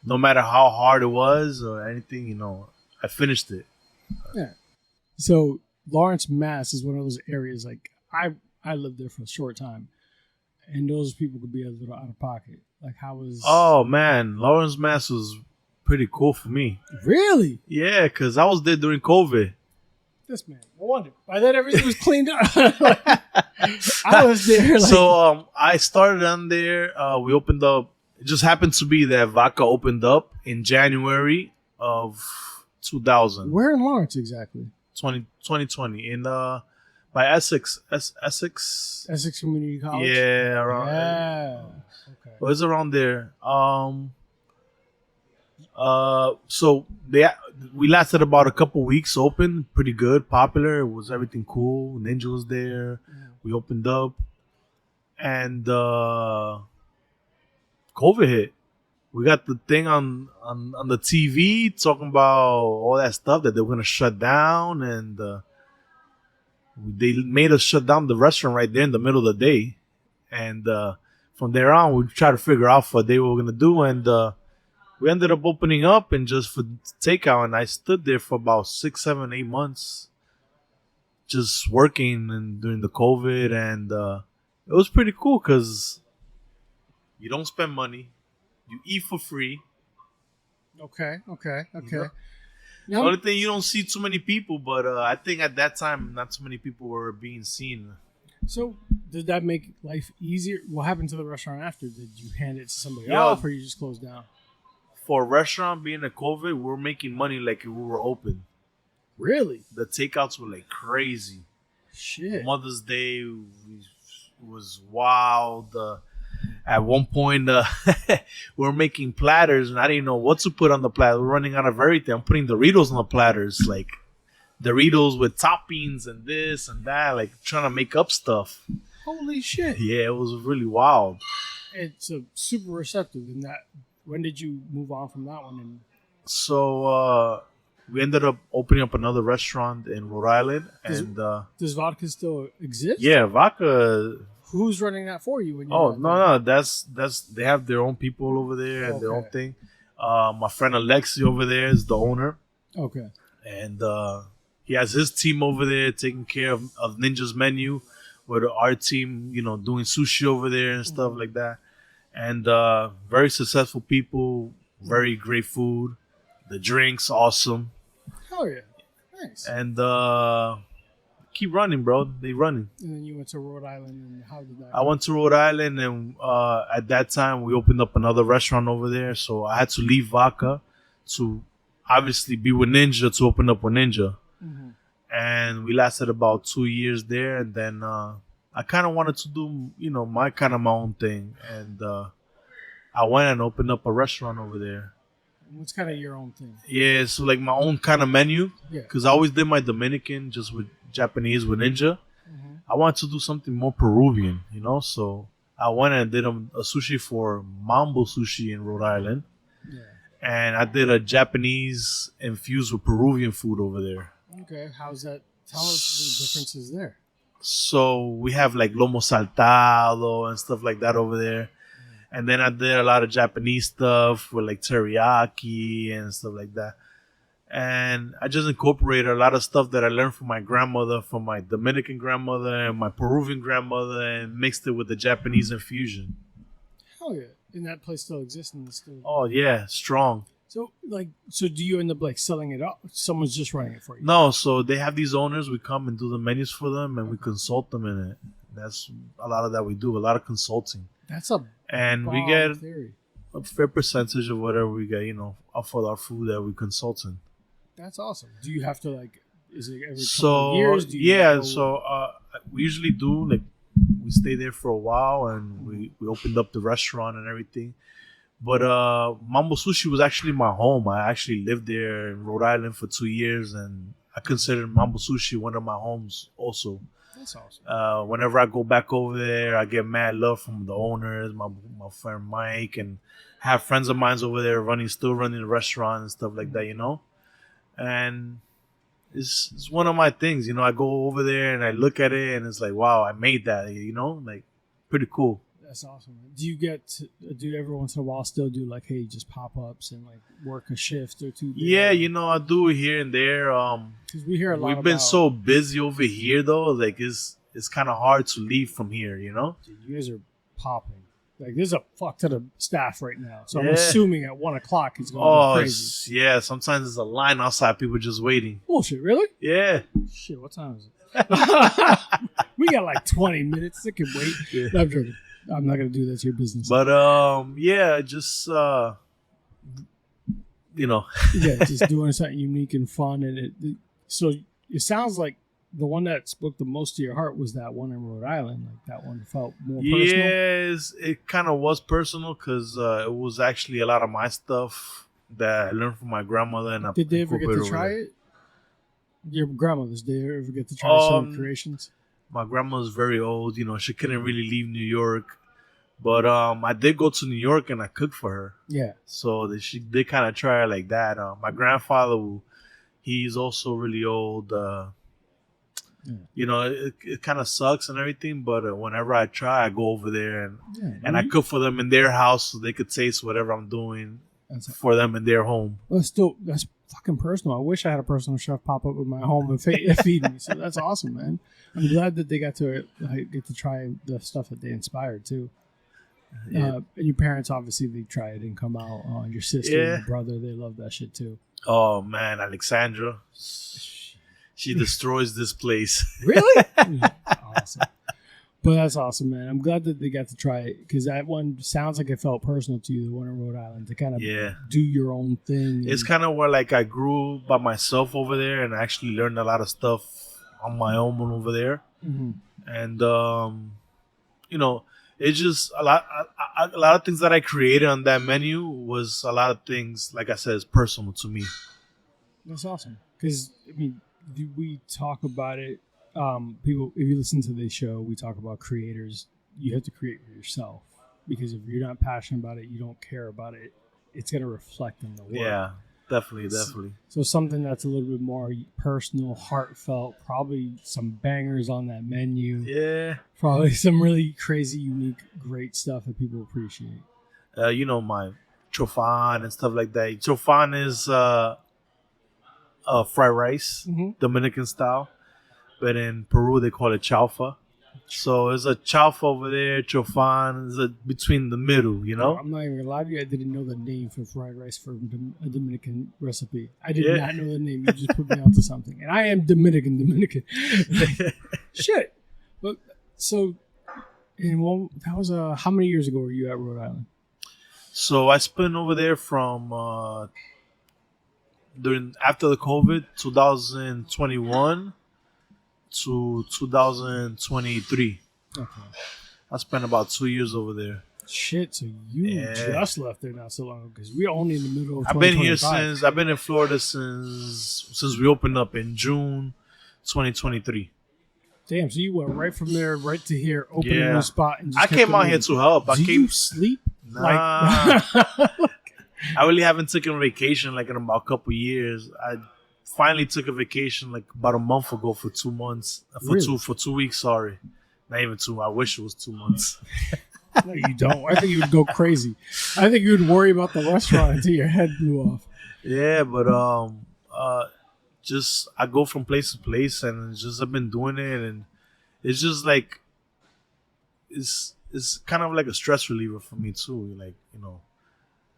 no matter how hard it was or anything, I finished it. Yeah. So Lawrence, Mass is one of those areas, like, I lived there for a short time, and those people could be a little out of pocket. Like, how was... Oh, man, Lawrence, Mass was pretty cool for me. Really? Yeah, because I was there during COVID. This man, no wonder. By then, everything was cleaned up. I was there. Like... So I started on there. We opened up. It just happened to be that Vaca opened up in January of 2000. Where in Lawrence exactly? 2020 in by Essex. Essex Community College. Yeah, around. Yeah. Okay. It was around there. So we lasted about a couple weeks open, pretty good, popular. It was everything cool. Ninja was there. Yeah. We opened up, and COVID hit. We got the thing on the TV talking about all that stuff that they were gonna shut down, and they made us shut down the restaurant right there in the middle of the day. And from there on, we tried to figure out what they were gonna do, and we ended up opening up and just for takeout. And I stood there for about 6, 7, 8 months, just working and during the COVID, and it was pretty cool because you don't spend money. You eat for free. Okay. The only thing, you don't see too many people, but I think at that time, not too many people were being seen. So, did that make life easier? What happened to the restaurant after? Did you hand it to somebody else, or you just closed down? For a restaurant being a COVID, we're making money like if we were open. Really? The takeouts were like crazy. Shit. Mother's Day was wild. At one point, we're making platters, and I didn't know what to put on the platter. We're running out of everything. I'm putting Doritos on the platters, like Doritos with toppings and this and that, like trying to make up stuff. Holy shit. Yeah, it was really wild. It's a super receptive in that. When did you move on from that one? And So we ended up opening up another restaurant in Rhode Island. Does vodka still exist? Yeah, vodka. Who's running that for you? When No. That's they have their own people over there and their own thing. My friend Alexi over there is the owner. Okay. And he has his team over there taking care of Ninja's menu, with our team, doing sushi over there and stuff like that. And very successful people, very great food. The drinks, awesome. Hell yeah. Nice. And keep running, bro. They running. And then you went to Rhode Island, and how did that go? I went to Rhode Island, and at that time, we opened up another restaurant over there. So I had to leave vodka to obviously be with Ninja to open up with Ninja. Mm-hmm. And we lasted about 2 years there. And then I kind of wanted to do, my own thing. And I went and opened up a restaurant over there. What's kind of your own thing? Yeah, so like my own kind of menu. Yeah. Because I always did my Dominican just with Japanese with Ninja. Mm-hmm. I wanted to do something more Peruvian, So I went and did a sushi for Mambo Sushi in Rhode Island. Yeah. And I did a Japanese infused with Peruvian food over there. Okay. How's that? Tell us the differences there. So we have like lomo saltado and stuff like that over there. And then I did a lot of Japanese stuff with like teriyaki and stuff like that. And I just incorporated a lot of stuff that I learned from my grandmother, from my Dominican grandmother and my Peruvian grandmother, and mixed it with the Japanese infusion. Hell yeah. And that place still exists and it's still... Oh, yeah. Strong. So do you end up like selling it up? Someone's just running it for you? No, so they have these owners. We come and do the menus for them, and we consult them in it. That's a lot of that we do, a lot of consulting. That's a And we get theory. a fair percentage of whatever we get, off of our food that we consult in. That's awesome. Do you have to is it every couple So of years? We usually do we stay there for a while, and we opened up the restaurant and everything. But Mambo Sushi was actually my home. I actually lived there in Rhode Island for 2 years, and I consider Mambo Sushi one of my homes also. That's awesome. Whenever I go back over there, I get mad love from the owners, my friend Mike, and have friends of mine over there still running the restaurant and stuff like that, And it's one of my things, I go over there and I look at it and it's like, wow, I made that, pretty cool. That's awesome. Do you every once in a while still do just pop-ups and work a shift or two? Yeah, I do it here and there. Because we hear a lot. We've been so busy over here though, it's kind of hard to leave from here, Dude, you guys are popping. There's a fuck to the staff right now. So I'm assuming at 1 o'clock it's going to be crazy. Yeah, sometimes there's a line outside, people just waiting. Bullshit, really? Yeah. Shit, what time is it? We got 20 minutes. It can wait. Yeah. No, I'm joking. I'm not going to do that to your business. But, just, Yeah, just doing something unique and fun. And so it sounds like the one that spoke the most to your heart was that one in Rhode Island. That one felt more personal. Yes, it kind of was personal because it was actually a lot of my stuff that I learned from my grandmother. And did they ever get to try it? Your grandmother's, did they ever get to try some creations? My grandma's very old. She couldn't really leave New York. But I did go to New York and I cooked for her. Yeah. So they did kind of try it like that. My grandfather, he's also really old. It kind of sucks and everything, but whenever I try, I go over there and I cook for them in their house so they could taste whatever I'm doing for them in their home. Well, that's fucking personal. I wish I had a personal chef pop up in my home and feed me. So that's awesome, man. I'm glad that they got to get to try the stuff that they inspired too. Yeah. And your parents, obviously, they try it and come out. Your sister and your brother, they love that shit too. Oh man, Alexandra, she destroys this place. Really? Awesome. But that's awesome, man. I'm glad that they got to try it because that one sounds like it felt personal to you, the one in Rhode Island, to kind of do your own thing. It's kind of where like I grew by myself over there and I actually learned a lot of stuff on my own over there. Mm-hmm. And, it's just a lot of things that I created on that menu was a lot of things, like I said, is personal to me. That's awesome. Because, I mean, we talk about it. People, if you listen to this show, we talk about creators. You have to create for yourself because if you're not passionate about it, you don't care about it. It's going to reflect in the work. Yeah, definitely. So something that's a little bit more personal, heartfelt. Probably some bangers on that menu. Yeah, probably some really crazy, unique, great stuff that people appreciate. My chofan and stuff like that. Chofan is fried rice, Dominican style. But in Peru, they call it chaufa. So there's a chaufa over there, chofan is between the middle, I'm not even going to lie to you. I didn't know the name for fried rice for a Dominican recipe. I did not know the name. You just put me onto something. And I am Dominican. Shit. But so, that was how many years ago were you at Rhode Island? So I spent over there from after the COVID, 2021. To 2023. Okay. I spent about 2 years over there. Shit, so you just left there not so long ago because we're only in the middle of I've been in Florida since we opened up in June 2023. Damn, so you went right from there right to here, opening a spot. And just I came out here to help. You sleep? Nah. I really haven't taken vacation like in about a couple years. I finally took a vacation like about a month ago for 2 months. For 2 weeks, sorry. Not even 2. I wish it was 2 months. No, you don't. I think you would go crazy. I think you would worry about the restaurant until your head blew off. Yeah, but just I go from place to place and I've been doing it and it's just like it's kind of like a stress reliever for me too. Like,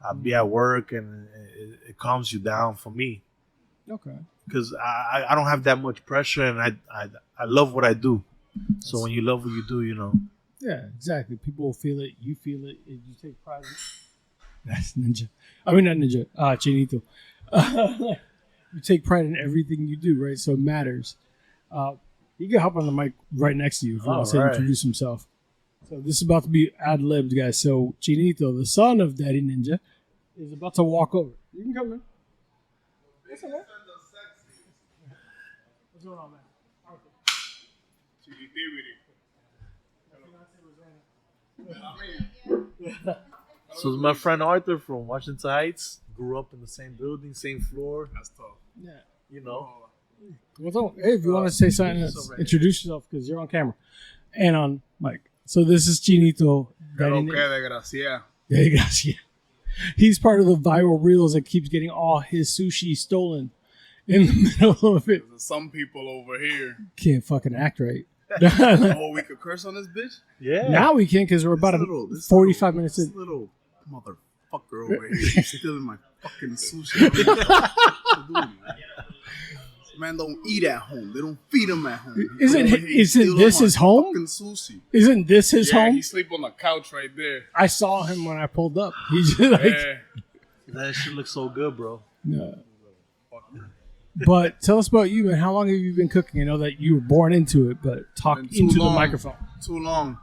I'll be at work and it calms you down for me. Okay. Because I don't have that much pressure and I love what I do. So when you love what you do, Yeah, exactly. People feel it. You feel it. You take pride in it. That's Ninja. I mean, not Ninja. Chinito. You take pride in everything you do, right? So it matters. You can hop on the mic right next to you if you want to introduce himself. So this is about to be ad-libbed, guys. So Chinito, the son of Daddy Ninja, is about to walk over. You can come in. What's up, man? What's going on, man? So it's my friend Arthur from Washington Heights. Grew up in the same building, same floor. That's tough. Yeah. Well, hey, if you want to say something, introduce yourself because you're on camera and on mic. So this is Chinito. Gracias. He's part of the viral reels that keeps getting all his sushi stolen in the middle of it. Some people over here can't fucking act right. Oh, we could curse on this bitch? Yeah. Now we can because we're about 45 minutes in. This little motherfucker over here stealing my fucking sushi. Man don't eat at home. They don't feed him at home. Isn't this his home? Sushi. Isn't this his home? He sleep on the couch right there. I saw him when I pulled up. He's just like, that shit looks so good, bro. No. But tell us about you, man. How long have you been cooking? I know that you were born into it, but talk into the microphone. Too long.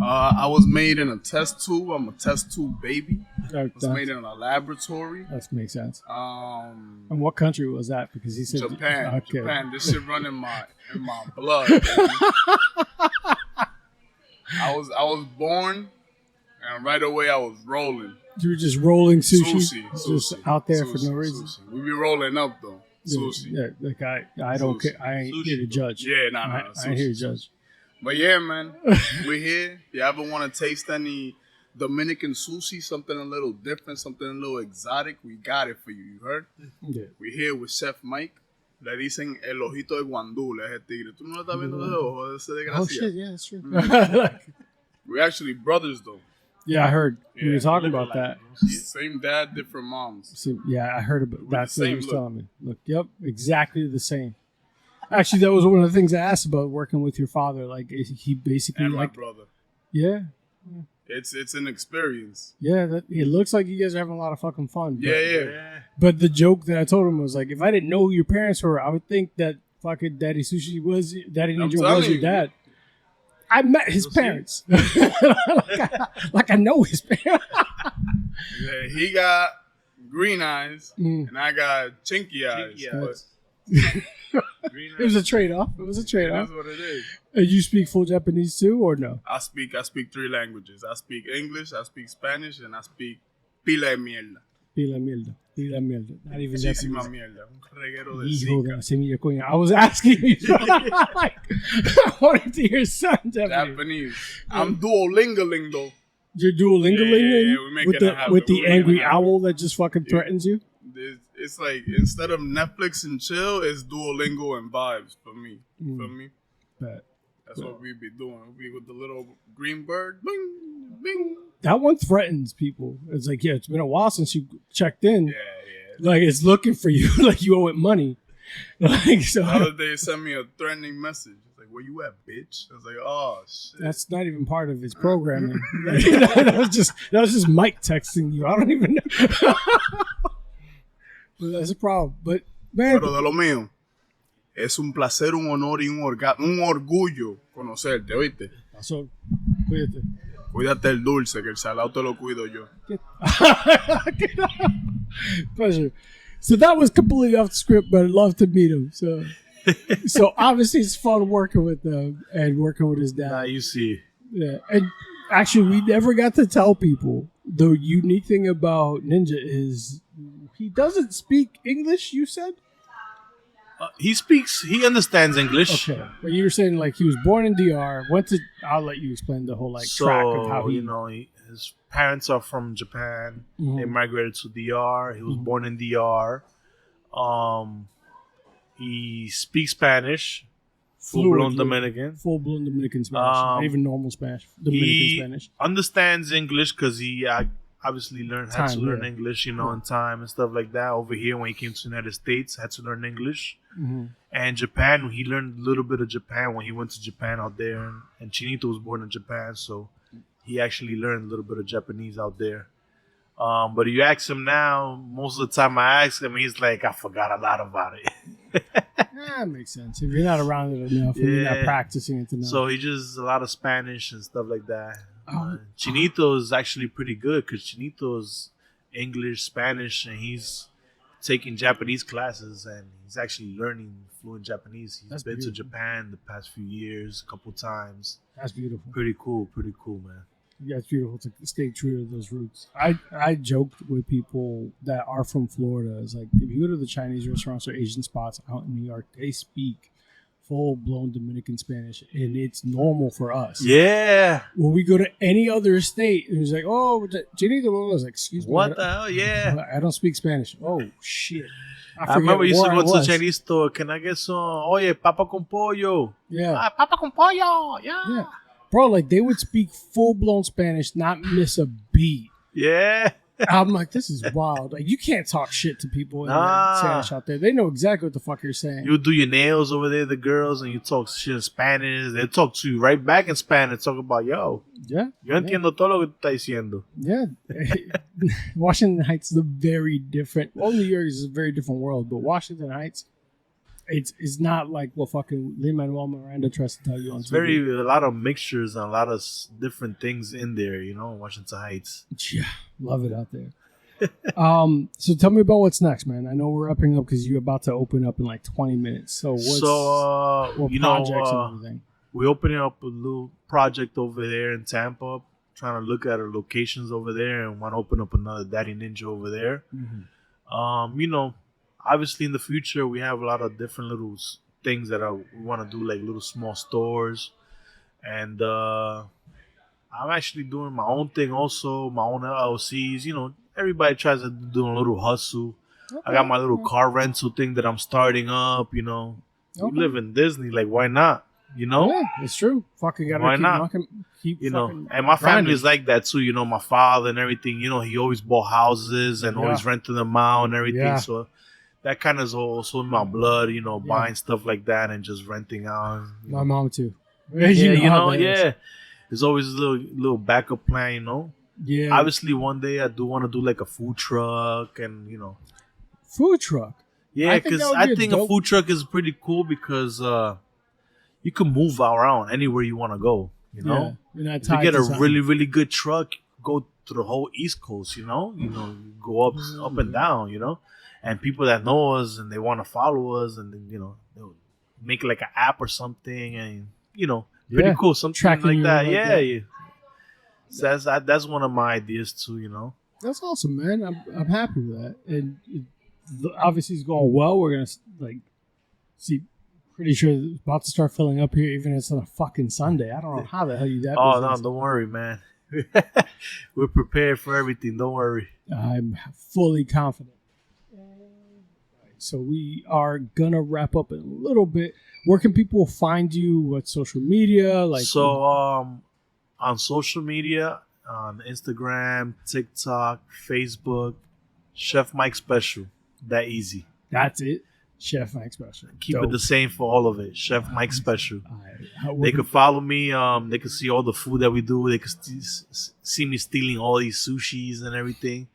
I was made in a test tube. I'm a test tube baby. I was made in a laboratory. That makes sense. And what country was that? Because he said Japan. Okay. Japan. This shit run in my blood. I was born, and right away I was rolling. You were just rolling sushi? Just out there for no reason. Sushi. We be rolling up though. Sushi. Yeah, like I don't care. I ain't here to judge. Yeah, I ain't here to judge. But yeah, man, we're here. If you ever want to taste any Dominican sushi, something a little different, something a little exotic, we got it for you. You heard? Yeah. We're here with Chef Mike. Le dicen el ojito de guandula, ese tigre. ¿Tú no lo estás viendo de ojo? Ese desgraciado. Oh shit, yeah, that's true. We're actually brothers though. Yeah, I heard we were Yeah, talking look about alike. that. Same dad, different moms. So, yeah, I heard about With that's the what he same was look. telling me. Look, yep, exactly the same. Actually, that was one of the things I asked about working with your father. Like, he basically And my like, brother. yeah, It's an experience. yeah. It looks like you guys are having a lot of fucking fun. But, Yeah. But the joke that I told him was like, if I didn't know who your parents were, I would think that fucking Daddy Sushi was Daddy I'm Ninja was telling your you. dad. I met his parents. like I know his parents. Yeah, he got green eyes, Mm. and I got chinky eyes. Chinky but eyes. It was a trade-off. It was a trade-off. that's what it is. And you speak full Japanese too, or no? I speak 3 languages. I speak English, I speak Spanish, and I speak pila de mierda. Pila mierda. Pila mierda. Not even Muchísima Japanese. mierda. Un reguero de Hijo de zika. la semilla coña. I was asking you. Like, I wanted to hear some Japanese. Japanese. I'm Duolingoing though. You're Duolingoing Yeah, we're making with it happen. with the We're making angry it happen. owl that just fucking threatens you. It's like instead of Netflix and chill, it's Duolingo and vibes for me. Mm. For me, But that's what we be doing. We be with the little green bird, bing, bing. that one threatens people. It's like, yeah, it's been a while since you checked in. Yeah. Like it's looking for you, like you owe it money. Like so, The other day, it sent me a threatening message. It's like, "Where you at, bitch?" I was like, "Oh shit." that's not even part of his programming. that was just Mike texting you. I don't even know. But that's a problem. But man, Pero de lo mío, es un placer, un honor y un orgullo conocerte, ¿oíste? so cuídate. Cuídate el dulce, que el salado te lo cuido yo. Pleasure. So that was completely off the script, but I'd love to meet him. So obviously it's fun working with them and working with his dad. Nah, you see. Yeah, and actually we never got to tell people the unique thing about Ninja is he doesn't speak English. You said He understands English. okay, but you were saying like he was born in DR. Went to. I'll let you explain the whole like track of how he. His parents are from Japan. Mhm. They migrated to DR. He was born in DR. He speaks Spanish, full blown Fluently. Dominican. Full blown Dominican Spanish, not even normal Spanish. Dominican He Spanish. understands English because he obviously had to Time, learn yeah. English, in time and stuff like that. Over here, when he came to the United States, had to learn English. Mm-hmm. And Japan, he learned a little bit of Japan when he went to Japan out there. And Chinito was born in Japan, so he actually learned a little bit of Japanese out there. But you ask him now, most of the time I ask him, he's like, I forgot a lot about it. That makes sense. If you're not around it enough and you're not Yeah. practicing it enough. So he just a lot of Spanish and stuff like that. Oh. Chinito is actually pretty good because Chinito's English, Spanish, and he's taking Japanese classes and he's actually learning fluent Japanese. He's That's been to beautiful. Japan the past few years, a couple times. That's beautiful. Pretty cool, man. Yeah, it's beautiful to stay true to those roots. I joked with people that are from Florida. It's like if you go to the Chinese restaurants or Asian spots out in New York, they speak full blown Dominican Spanish, and it's normal for us. Yeah. When we go to any other state, it was like, oh, Jenny, I was like, excuse me, What the hell? Yeah. I don't speak Spanish. Oh shit! I remember you used to where go I to the was. Chinese store. Can I get some? Oye, papa con pollo. Yeah, Papa con pollo. Yeah. yeah, bro. Like they would speak full blown Spanish, not miss a beat. Yeah. I'm like, this is wild. Like, you can't talk shit to people in Nah. Spanish out there. They know exactly what the fuck you're saying. You do your nails over there, the girls, and you talk shit in Spanish. They talk to you right back in Spanish. Talk about, yo, Yeah, yo entiendo todo lo que tú estás diciendo. yeah. Washington Heights is a very different. Well, New York is a very different world, but Washington Heights, it's not like what fucking Lin-Manuel Miranda tries to tell you on It's TV. a lot of mixtures and a lot of different things in there, Washington Heights. Yeah, love it out there. So tell me about what's next, man. I know we're wrapping up because you're about to open up in like 20 minutes. So what's what projects and everything? we're opening up a little project over there in Tampa, trying to look at our locations over there and want to open up another Daddy Ninja over there. Mm-hmm. Obviously in the future we have a lot of different little things that we want to do, like little small stores, and I'm actually doing my own thing also, my own LLCs. Everybody tries to do a little hustle. I got my little car rental thing that I'm starting up. We Okay. live in Disney, like why not? You know, Yeah, it's true. Fucking gotta Why keep not? keep you know, fucking and my family grinding. is like that too. You know, my father and everything. You know, he always bought houses and always rented them out and everything. Yeah. So that kind of is also in my blood. You know, Yeah. buying stuff like that and just renting out. You My know. mom too. Yeah, how that is. yeah. There's always a little backup plan. You know. Yeah. Obviously, one day I do want to do like a food truck, and you know. Food truck. Yeah, I think because that would I be a think a dope- food truck is pretty cool because you can move around anywhere you want to go. You know. Yeah. You're not If you tied get to a something. really, really good truck, go to the whole East Coast, you go up and down, and people that know us and they want to follow us, and then, they'll make like an app or something, and pretty Yeah. cool, something Tracking like you that. like Yeah, that. yeah. So that's one of my ideas too. That's awesome, man. I'm happy with that, and obviously it's going well. We're gonna see. Pretty sure it's about to start filling up here, even if it's on a fucking Sunday. I don't know how the hell you that. Oh business. no, don't worry, man. We're prepared for everything. Don't worry. I'm fully confident. So we are gonna wrap up in a little bit. Where can people find you? What social media? On social media, on Instagram, TikTok, Facebook, Chef Mike Special. That easy. That's it. Chef Mike Special. Keep it the same for all of it. Chef Mike Special. Alright. They can follow me. They can see all the food that we do. They can see me stealing all these sushis and everything.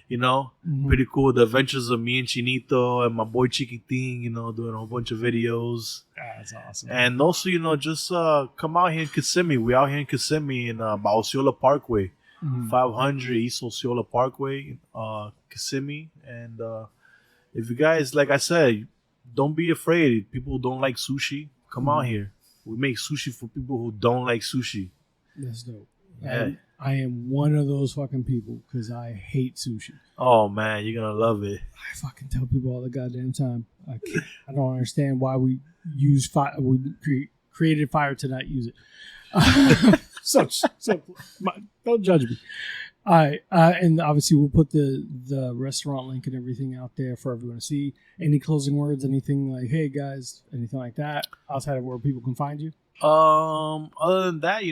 Mhm. Pretty cool. The adventures of me and Chinito and my boy Chiquitin, doing a whole bunch of videos. That's awesome. And also, just come out here in Kissimmee. We out here in Kissimmee in Osceola Parkway, Mhm. 500 East Osceola Parkway, Kissimmee. And if you guys, like I said, don't be afraid. People who don't like sushi, come out here. We make sushi for people who don't like sushi. That's dope. Yeah. I am one of those fucking people because I hate sushi. Oh man, you're gonna love it. I fucking tell people all the goddamn time. I don't understand why we use fire. We created fire to not use it. Don't judge me. All right, and obviously we'll put the restaurant link and everything out there for everyone to see. Any closing words? Anything like, hey guys, anything like that outside of where people can find you? Other than that,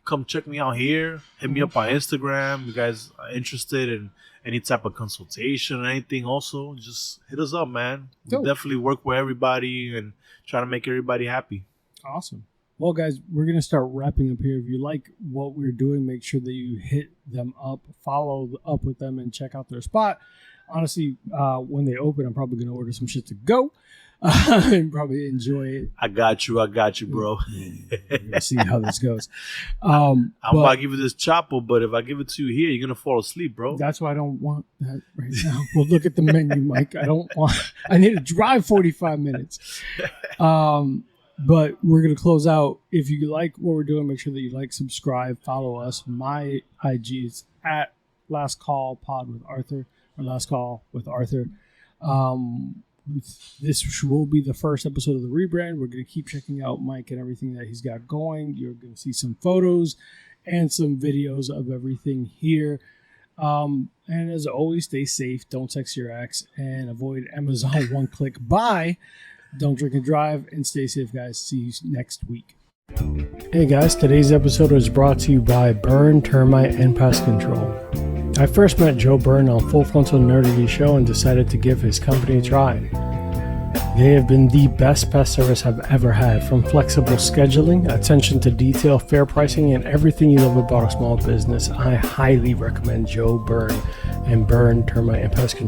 come check me out here. Hit me up on Instagram. You guys are interested in any type of consultation or anything, also just hit us up, man. We Dope. definitely work with everybody and try to make everybody happy. Awesome. Well, guys, we're going to start wrapping up here. If you like what we're doing, make sure that you hit them up, follow up with them, and check out their spot. Honestly, when they open, I'm probably going to order some shit to go and probably enjoy it. I got you, bro. We're gonna see how this goes. I'm about to give you this chopper, but if I give it to you here, you're going to fall asleep, bro. That's why I don't want that right now. We'll look at the menu, Mike. I need to drive 45 minutes. But we're going to close out. If you like what we're doing, make sure that you like, subscribe, follow us. My IG is at Last Call Pod with Arthur, or Last Call with Arthur. This will be the first episode of the rebrand. We're going to keep checking out Mike and everything that he's got going. You're going to see some photos and some videos of everything here. And as always, stay safe. Don't text your ex and avoid Amazon one-click buy. Don't drink and drive, and stay safe, guys. See you next week. Hey guys, today's episode was brought to you by Burn Termite and Pest Control. I first met Joe Byrne on Full Frontal Nerdity Show and decided to give his company a try. They have been the best pest service I've ever had, from flexible scheduling, attention to detail, fair pricing, and everything you love about a small business. I highly recommend Joe Byrne and Burn Termite and Pest Control.